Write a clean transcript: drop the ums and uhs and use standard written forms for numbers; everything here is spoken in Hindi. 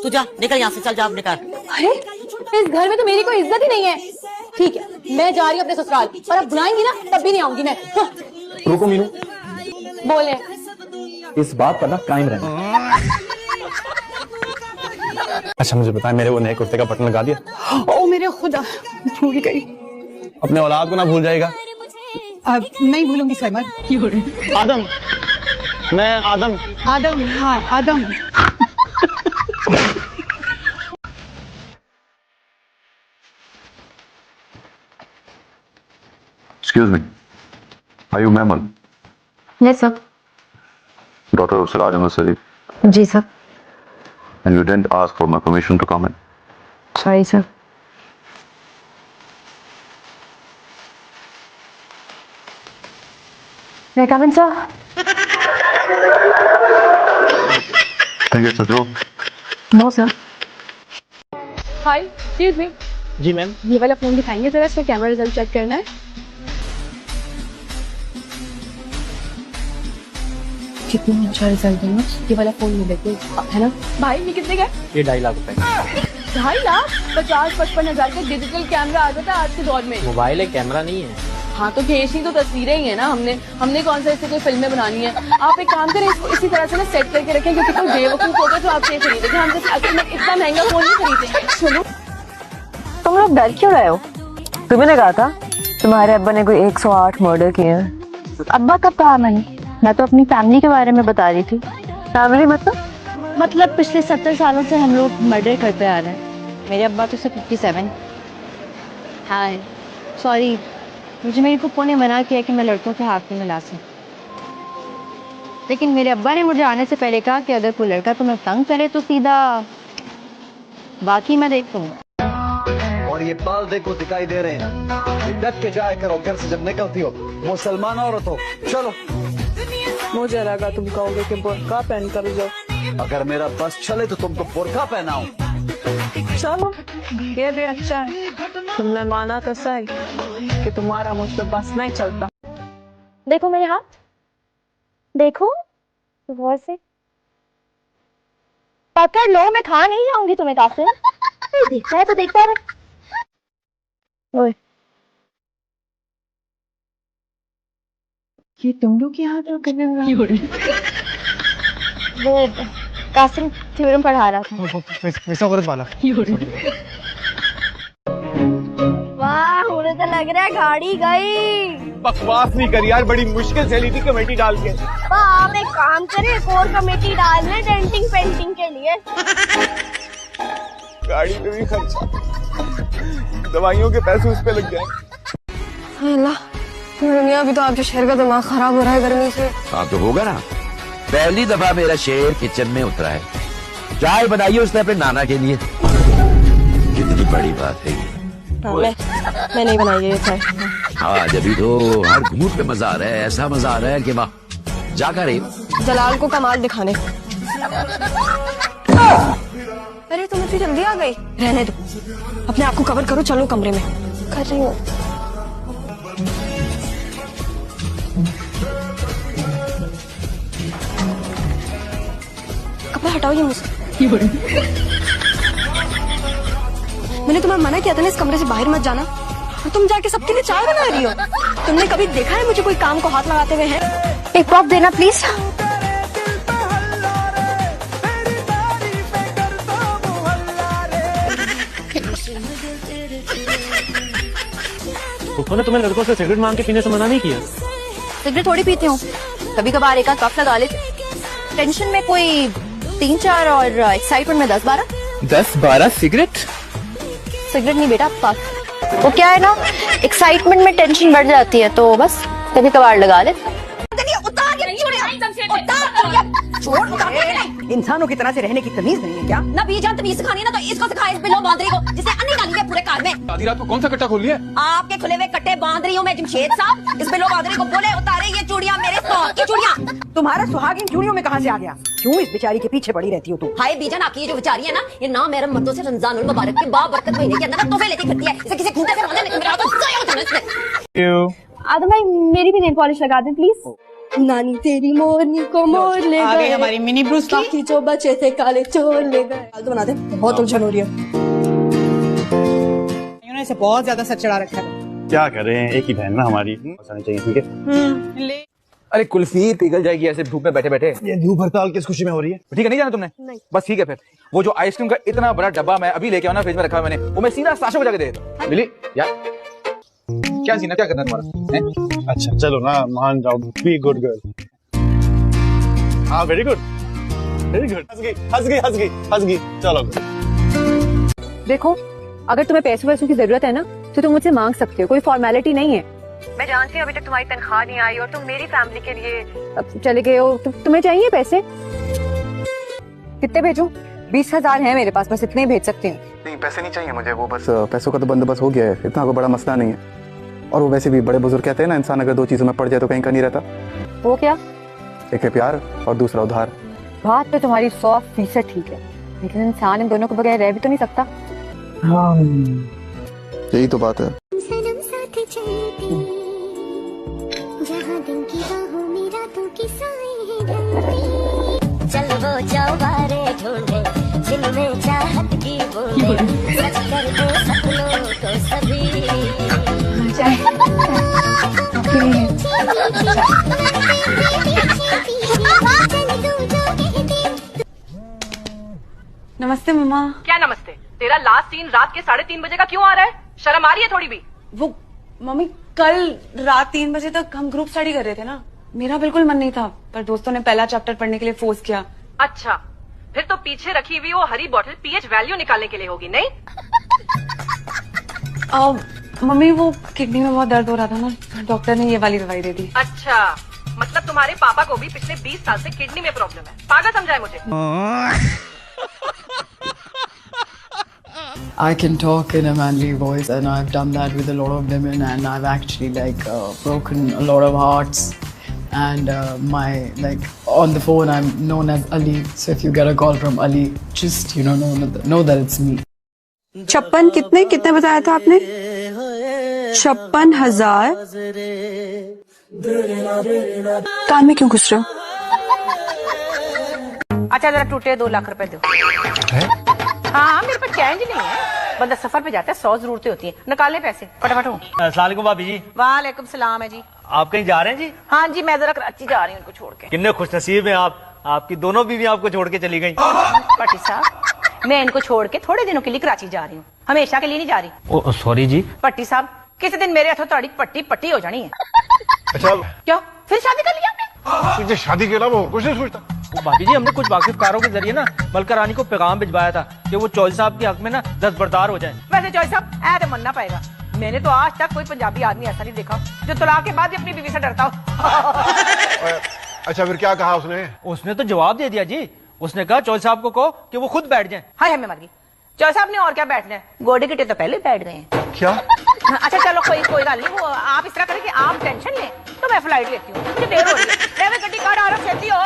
तू जा, निकल यहाँ से, चल जा, निकल। अरे इस घर में तो मेरी कोई इज्जत ही नहीं है। ठीक है, मैं जा रही हूँ अपने ससुराल, और अब बुलाएंगी ना तब भी नहीं आऊंगी मैं। रुको मीनू, बोले इस बात पर ना कायम रहना। अच्छा मुझे बताएं, मेरे वो नए कुर्ते का बटन लगा दिया? ओ मेरे खुदा, भूल गई। अपने औलाद को ना भूल जाएगा। अब नहीं भूलूंगी सरमद। आदम, मैं आदम। आदम, हाँ आदम। Excuse me. Are you Mamal? Yes, sir. Daughter of Siraj Ahmed Sarif? जी sir. And you didn't ask for my permission to come in? Sorry, sir. May I come in, sir? Think it's a joke? No, sir. Hi, excuse me. जी मैम। ये वाला फोन दिखाएंगे जरा, इसका कैमरा रिजल्ट चेक करना है। कितनी अच्छा रिजल्ट है ना, ये वाला फोन में देखो, है ना भाई? ये कितने का? ये 2.5 लाख रुपए। 2.5 लाख? 50-55 हजार का डिजिटल कैमरा आ जाता है आज के दौर में। मोबाइल है, कैमरा नहीं है। हाँ तो खींचनी तो तस्वीरें ही है ना, हमने कौन सा इससे कोई फिल्में बनानी है। आप एक काम करें, इसको इसी तरह से ना सेट करके रखें, क्योंकि कोई बेवकूफ होगा तो आपसे खरीदेंगे। हम जैसे असल में इतना महंगा फोन नहीं खरीदेंगे। सुनो, तुम लोग डर क्यों रहे हो? तुम्हें ने कहा था तुम्हारे अब्बा ने कोई 108 मर्डर किए हैं। अब्बा कब कहा मैंने? मैं तो अपनी फैमिली के बारे में बता रही थी। फैमिली मतलब पिछले 70 सालों से हम लोग मर्डर करते आ रहे हैं। मेरे अब्बा तो सिर्फ 57। हाय सॉरी, मुझे मेरी फूफो ने मना किया कि मैं लड़कों के हाथ में मिला सकूं, लेकिन मेरे अब्बा ने मुझे आने से पहले कहा कि अगर कोई लड़का तुम्हें तंग करे तो सीधा बाकी मैं देख लूंगा। और ये बाल देखो दिखाई दे रहे हैं, डट के जाया करो घर से जब निकलती हो। मुसलमान औरत हो, चलो। मुझे लगा तुम कहोगे कि बुर्का पहन कर जाओ। अगर मेरा बस चले तो तुमको बुर्का पहनाओ। चलो ये भी अच्छा है, तुमने माना तो सही कि तुम्हारा मुझ पे बस नहीं चलता। देखो मेरे हाथ, देखो गौर से पकड़ लो, मैं खा नहीं जाऊंगी तुम्हें काफिर। देखता है तो देखता रहे। ओए ये तुम लोग यहाँ क्या करने वाले हो? वो कासिम थ्योरम पढ़ा रहा था। वैसा औरत वाला। वाह, मुझे तो लग रहा है गाड़ी गई। बकवास नहीं कर यार, बड़ी मुश्किल से ली थी कमेटी डाल के। आप एक काम करें, कोर कमेटी डाल लें डेंटिंग पेंटिंग के लिए। गाड़ी पे भी खर्चा, दवाइयों के पैसे उस पे लग जाए। अल्लाह, मेरा अभी तो आपके शहर का दिमाग खराब हो रहा है गर्मी से। हाँ तो होगा ना, पहली दफा मेरा शेर किचन में उतरा है। चाय बनाई उसने अपने नाना के लिए। कितनी बड़ी बात है ये। मैं नहीं बनाई ये चाय। हाँ जब तो हर घूट पे मजा आ रहा है, ऐसा मजा आ रहा है कि वाह। जाकर जलाल को कमाल दिखाने। अरे तुम इतनी जल्दी आ गई? रहने दो, अपने आप को कवर करो, चलो कमरे में। कर रही हूँ। कपड़ा हटाओ ये मुझसे। मैंने तुम्हें मना किया था ना इस कमरे से बाहर मत जाना, और तुम जाके सबके लिए चाय बना रही हो। तुमने कभी देखा है मुझे कोई काम को हाथ लगाते हुए? है एक पॉप देना प्लीज। उन्होंने तुम्हें लड़कों से सिगरेट मांग के पीने से मना नहीं किया? सिगरेट थोड़ी पीती हूँ, कभी कभार एक कप लगा लेती। टेंशन में कोई 3-4 और एक्साइटमेंट में 10-12। 10-12 सिगरेट? सिगरेट नहीं बेटा, पफ। वो क्या है ना, एक्साइटमेंट में टेंशन बढ़ जाती है तो बस कभी कभार लगा ले। इंसानों की तरह से रहने की तमीज नहीं है क्या? ना बीजान तमीज सिखानी है ना, तो इसको सिखाए इस बिल्लो बांदरी को, जिसे अन्नी डाली है पूरे कार में। आधी रात को कौन सा कट्टा खोल लिया? आपके खुले हुए कट्टे बांध रही हूँ मैं जमशेद साहब। इस बिल्लो बांदरी को बोले उतारे ये चूड़ियां, मेरे सौर की चूड़ियां। तुम्हारा सुहाग इन चूड़ियों में कहाँ से आ गया? क्यों इस बेचारी के पीछे पड़ी रहती हो तुम? हाय बीजान, आपकी ये जो बेचारी है ना, ये ना मेरे मर्दों से रमजानुल मुबारक के बाबरकत महीने के अंदर तोहफे लेती फिरती है। इसे किसी खूंटे से बांधे, मेरा तो जाया होता है इसमें। आदम भाई मेरी भी नेल पॉलिश लगा दें प्लीज। नानी तेरी मोरनी को मोर ले आ गई गए, हमारी मिनी ब्रूस ली। बाकी जो बचे थे काले चोर ले गए। फालतू बना दे, बहुत उलझन हो रही है। इन्होंने इसे बहुत ज्यादा सर चढ़ा रखा है। क्या करें, एक ही बहन ना हमारी, हंसानी चाहिए, ठीक है। ले अरे कुल्फी पिघल जाएगी ऐसे धूप में बैठे बैठे। ये धूप हड़ताल किस खुशी में हो रही है? ठीक है, नहीं जाना तुमने? नहीं। बस ठीक है फिर। वो जो आइसक्रीम का इतना बड़ा डब्बा मैं अभी लेके आना फ्रिज में रखा है मैंने, वो मैं सीधा साशा को जाके दे देता। मिली यार, क्या सीना, क्या करना तुम्हारा हैं? अच्छा चलो ना, मान जाओ, बी गुड गर्ल। हाँ वेरी गुड, वेरी गुड। हंस गई, हंस गई, हंस गई, हंस गई, चलो। देखो, अगर तुम्हें पैसों वैसों की जरूरत है ना, तो तुम मुझसे मांग सकते हो, कोई फॉर्मेलिटी नहीं है। मैं जानती हूँ अभी तक तुम्हारी तनख्वाह नहीं आई और तुम मेरी फैमिली के लिए अब चले गए हो, तुम्हें चाहिए पैसे। कितने भेजूं? 20,000 है मेरे पास, बस इतने ही भेज सकती हूँ। नहीं, पैसे नहीं चाहिए मुझे, वो बस पैसों का तो बंदोबस्त हो गया है, इतना कोई बड़ा मसला नहीं है। और वो वैसे भी बड़े बुजुर्ग कहते हैं ना, इंसान अगर दो चीजों में पड़ जाए तो कहीं का नहीं रहता। वो क्या? एक है प्यार और दूसरा उधार। बात तो तुम्हारी 100% ठीक है, लेकिन इंसान इन दोनों के बगैर रह भी तो नहीं सकता। यही तो बात है। चल वो चौबारे ढूंढे जिनमें चाहत की बूंदे, सच कर दे सपनों को सभी। नमस्ते मम्मा। क्या नमस्ते? तेरा लास्ट सीन रात के 3:30 बजे का क्यों आ रहा है? शर्म आ रही है थोड़ी भी? वो मम्मी, कल रात 3 बजे तक हम ग्रुप स्टडी कर रहे थे ना, मेरा बिल्कुल मन नहीं था, पर दोस्तों ने पहला चैप्टर पढ़ने के लिए फोर्स किया। अच्छा, फिर तो पीछे रखी हुई वो हरी बोतल पीएच वैल्यू निकालने के लिए होगी, नहीं? मम्मी, वो किडनी में बहुत दर्द हो रहा था ना, डॉक्टर ने ये वाली दवाई दे दी। अच्छा, मतलब तुम्हारे पापा को भी पिछले 20 साल से किडनी में प्रॉब्लम है। पागल समझा है मुझे। I can talk in a manly voice, and I've done that with a lot of women, and I've actually broken a lot of hearts. And on the phone I'm known as Ali, so if you get a call from Ali, just know that it's me. 56 कितने बताया था आपने? 56,000। कान में क्यों घुस रहे हो? अच्छा जरा टूटे 2 लाख रुपए दो। हाँ, मेरे पास चेंज नहीं है, बंदा सफर पे जाता है, 100 जरूरतें होती है, निकाले पैसे फटाफट। अस्सलाम वालेकुम भाभी जी। वालेकुम सलाम है जी। आप कहीं जा रहे हैं जी? हाँ जी, मैं जरा कराची जा रही हूँ उनको छोड़ के। कितने खुश नसीब हैं आप, आपकी दोनों बीवी आपको छोड़ के चली गई। पट्टी साहब, मैं इनको छोड़ के थोड़े दिनों के लिए कराची जा रही हूँ, हमेशा के लिए नहीं जा रही। सॉरी जी। पट्टी साहब, किसी दिन मेरे हाथों ताड़ी पट्टी हो जानी है। अच्छा क्या फिर शादी कर लिया आपने? तुझे शादी के अलावा और कुछ नहीं सोचता? भाभी जी, हमने कुछ वाकिफकारों के जरिए ना मलका रानी को पैगाम भिजवाया था कि वो चौधरी साहब के हक में ना दस्तबरदार हो जाए। वैसे चौधरी साहब, ऐसे मनना पड़ेगा, मैंने तो आज तक कोई पंजाबी आदमी ऐसा नहीं देखा जो तलाक के बाद भी अपनी बीवी से डरता हो। अच्छा फिर क्या कहा उसने? उसने तो जवाब दे दिया जी। उसने कहा चौधरी साहब को कहो कि वो खुद बैठ जाएं। हाय मैं मर गई। चौधरी साहब ने और क्या बैठना है, गोडे गिटे तो पहले बैठ गए हैं। क्या? अच्छा चलो कोई गल नहीं, वो आप इस तरह करें कि आप टेंशन लें तो मैं फ्लाइट लेती हूँ, मुझे देर हो रही है। गड्डी कार आ रहा, छेती हो।